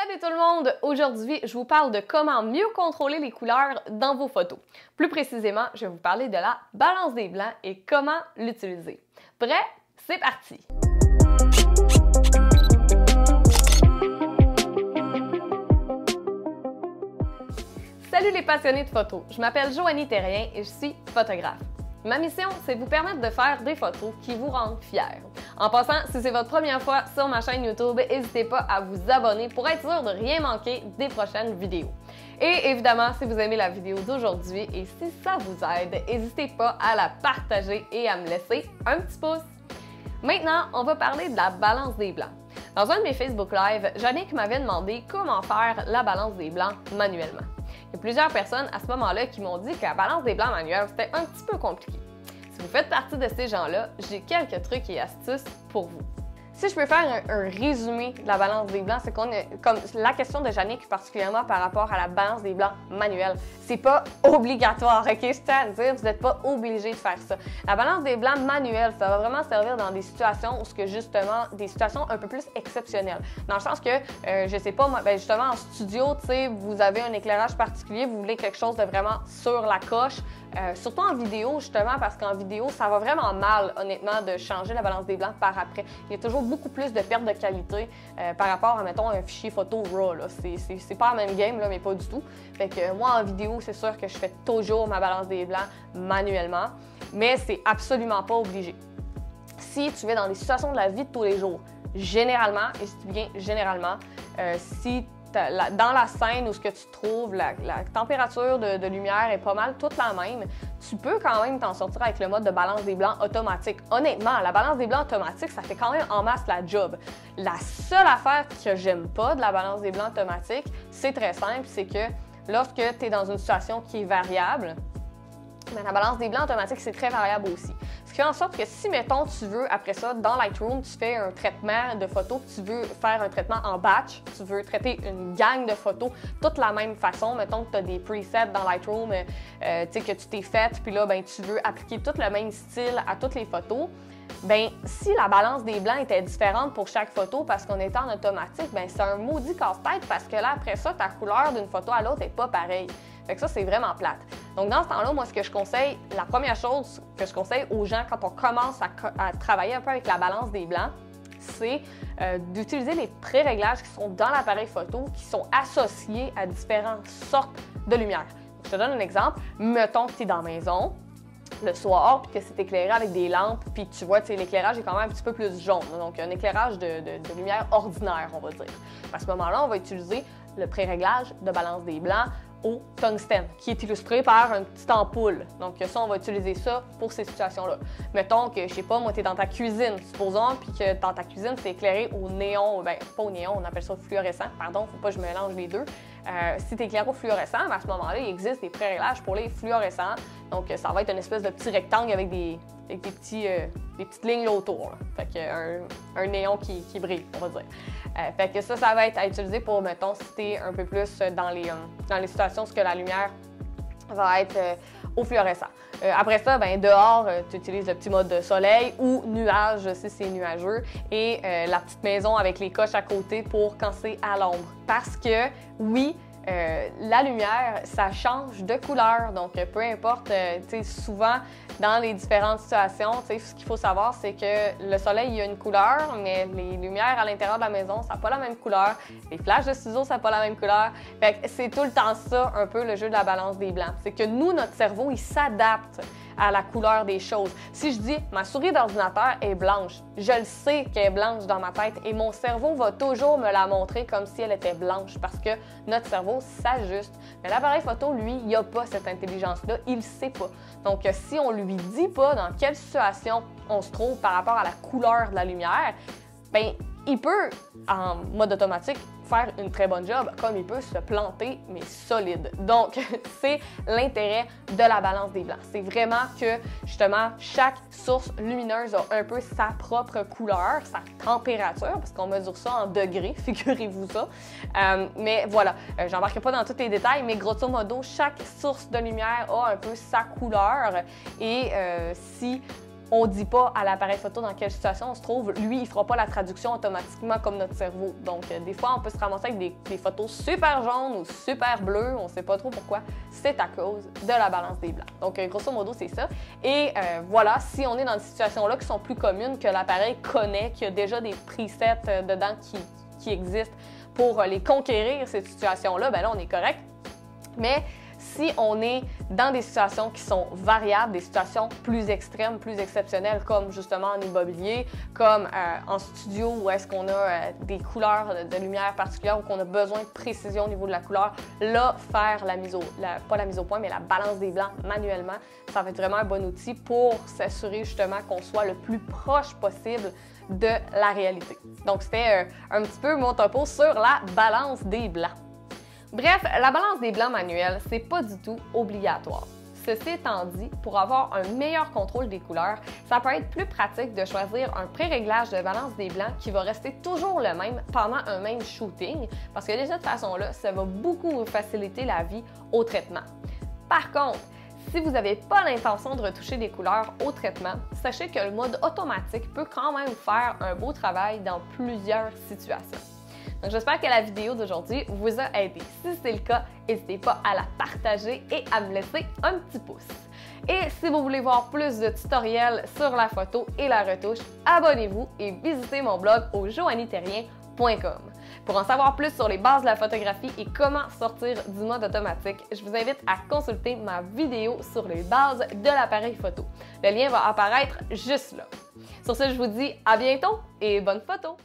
Salut tout le monde! Aujourd'hui, je vous parle de comment mieux contrôler les couleurs dans vos photos. Plus précisément, je vais vous parler de la balance des blancs et comment l'utiliser. Prêt? C'est parti! Salut les passionnés de photos! Je m'appelle Joanie Terrien et je suis photographe. Ma mission, c'est de vous permettre de faire des photos qui vous rendent fiers. En passant, si c'est votre première fois sur ma chaîne YouTube, n'hésitez pas à vous abonner pour être sûr de rien manquer des prochaines vidéos. Et évidemment, si vous aimez la vidéo d'aujourd'hui et si ça vous aide, n'hésitez pas à la partager et à me laisser un petit pouce. Maintenant, on va parler de la balance des blancs. Dans un de mes Facebook Live, Jannick m'avait demandé comment faire la balance des blancs manuellement. Il y a plusieurs personnes à ce moment-là qui m'ont dit que la balance des blancs manuelle, c'était un petit peu compliqué. Si vous faites partie de ces gens-là, j'ai quelques trucs et astuces pour vous. Si je peux faire un résumé de la balance des blancs, c'est comme la question de Jannick particulièrement par rapport à la balance des blancs manuelle. C'est pas obligatoire, ok? Je tiens à dire, vous n'êtes pas obligé de faire ça. La balance des blancs manuelle, ça va vraiment servir dans des situations où ce que justement, des situations un peu plus exceptionnelles. Dans le sens que, je sais pas, moi, justement en studio, tu sais, vous avez un éclairage particulier, vous voulez quelque chose de vraiment sur la coche. Surtout en vidéo, justement, parce qu'en vidéo, ça va vraiment mal, honnêtement, de changer la balance des blancs par après. Il y a toujours beaucoup plus de perte de qualité par rapport à, mettons, un fichier photo RAW. C'est pas la même game, là, mais pas du tout. Fait que moi, en vidéo, c'est sûr que je fais toujours ma balance des blancs manuellement, mais c'est absolument pas obligé. Si tu es dans des situations de la vie de tous les jours, généralement, et je dis bien généralement, si dans la scène où ce que tu trouves, la température de lumière est pas mal toute la même, tu peux quand même t'en sortir avec le mode de balance des blancs automatique. Honnêtement, la balance des blancs automatique, ça fait quand même en masse la job. La seule affaire que j'aime pas de la balance des blancs automatique, c'est très simple, c'est que lorsque tu es dans une situation qui est variable, mais la balance des blancs automatique, c'est très variable aussi. Ce qui fait en sorte que si, mettons, tu veux, après ça, dans Lightroom, tu fais un traitement de photos, tu veux faire un traitement en batch, tu veux traiter une gang de photos toute la même façon, mettons que tu as des presets dans Lightroom, tu sais, que tu t'es fait, puis là, ben, tu veux appliquer tout le même style à toutes les photos, ben si la balance des blancs était différente pour chaque photo parce qu'on était en automatique, ben c'est un maudit casse-tête parce que là, après ça, ta couleur d'une photo à l'autre n'est pas pareille. Fait que ça, c'est vraiment plate. Donc, dans ce temps-là, moi, ce que je conseille, la première chose que je conseille aux gens quand on commence à travailler un peu avec la balance des blancs, c'est d'utiliser les pré-réglages qui sont dans l'appareil photo, qui sont associés à différentes sortes de lumière. Je te donne un exemple. Mettons que tu es dans la maison le soir, puis que c'est éclairé avec des lampes, puis tu vois, l'éclairage est quand même un petit peu plus jaune. Donc, un éclairage de lumière ordinaire, on va dire. À ce moment-là, on va utiliser le pré-réglage de balance des blancs au tungstène, qui est illustré par une petite ampoule. Donc ça, on va utiliser ça pour ces situations-là. Mettons que, je sais pas, moi, tu es dans ta cuisine, supposons, puis que dans ta cuisine, c'est éclairé au néon, ben pas au néon, on appelle ça fluorescent, pardon, faut pas que je mélange les deux. Si tu es éclairé au fluorescent, à ce moment-là, il existe des pré-réglages pour les fluorescents. Donc ça va être une espèce de petit rectangle avec des petites lignes là autour. Là. Fait que un néon qui brille, on va dire. Fait que ça va être à utiliser pour, mettons, si tu es un peu plus dans les situations où la lumière va être au fluorescent. Après ça, ben, dehors, tu utilises le petit mode de soleil ou nuage si c'est nuageux et la petite maison avec les coches à côté pour quand c'est à l'ombre. Parce que, oui, la lumière, ça change de couleur. Donc, peu importe, tu sais, souvent, dans les différentes situations, tu sais, ce qu'il faut savoir, c'est que le soleil, il y a une couleur, mais les lumières à l'intérieur de la maison, ça n'a pas la même couleur. Les flashs de ciseaux, ça n'a pas la même couleur. Fait que c'est tout le temps ça, un peu, le jeu de la balance des blancs. C'est que nous, notre cerveau, il s'adapte à la couleur des choses. Si je dis ma souris d'ordinateur est blanche, je le sais qu'elle est blanche dans ma tête et mon cerveau va toujours me la montrer comme si elle était blanche parce que notre cerveau s'ajuste. Mais l'appareil photo, lui, il n'a pas cette intelligence-là, il ne sait pas. Donc, si on lui dit pas dans quelle situation on se trouve par rapport à la couleur de la lumière, bien, il peut, en mode automatique, faire une très bonne job, comme il peut se planter, mais solide. Donc, c'est l'intérêt de la balance des blancs. C'est vraiment que, justement, chaque source lumineuse a un peu sa propre couleur, sa température, parce qu'on mesure ça en degrés, figurez-vous ça. Mais voilà, j'embarquerai pas dans tous les détails, mais grosso modo, chaque source de lumière a un peu sa couleur. Et si on ne dit pas à l'appareil photo dans quelle situation on se trouve, lui, il ne fera pas la traduction automatiquement comme notre cerveau. Donc, des fois, on peut se ramasser avec des photos super jaunes ou super bleues, on ne sait pas trop pourquoi. C'est à cause de la balance des blancs. Donc, grosso modo, c'est ça. Et voilà, si on est dans des situations-là qui sont plus communes, que l'appareil connaît, qu'il y a déjà des presets dedans qui existent pour les conquérir, ces situations-là, bien là, on est correct. Mais si on est dans des situations qui sont variables, des situations plus extrêmes, plus exceptionnelles, comme justement en immobilier, comme en studio où est-ce qu'on a des couleurs de lumière particulières ou qu'on a besoin de précision au niveau de la couleur, là, faire pas la mise au point, mais la balance des blancs manuellement, ça va être vraiment un bon outil pour s'assurer justement qu'on soit le plus proche possible de la réalité. Donc, c'était un petit peu mon topo sur la balance des blancs. Bref, la balance des blancs manuels, c'est pas du tout obligatoire. Ceci étant dit, pour avoir un meilleur contrôle des couleurs, ça peut être plus pratique de choisir un pré-réglage de balance des blancs qui va rester toujours le même pendant un même shooting, parce que de cette façon-là, ça va beaucoup vous faciliter la vie au traitement. Par contre, si vous n'avez pas l'intention de retoucher des couleurs au traitement, sachez que le mode automatique peut quand même faire un beau travail dans plusieurs situations. Donc, j'espère que la vidéo d'aujourd'hui vous a aidé. Si c'est le cas, n'hésitez pas à la partager et à me laisser un petit pouce. Et si vous voulez voir plus de tutoriels sur la photo et la retouche, abonnez-vous et visitez mon blog au joanniterrien.com. Pour en savoir plus sur les bases de la photographie et comment sortir du mode automatique, je vous invite à consulter ma vidéo sur les bases de l'appareil photo. Le lien va apparaître juste là. Sur ce, je vous dis à bientôt et bonne photo!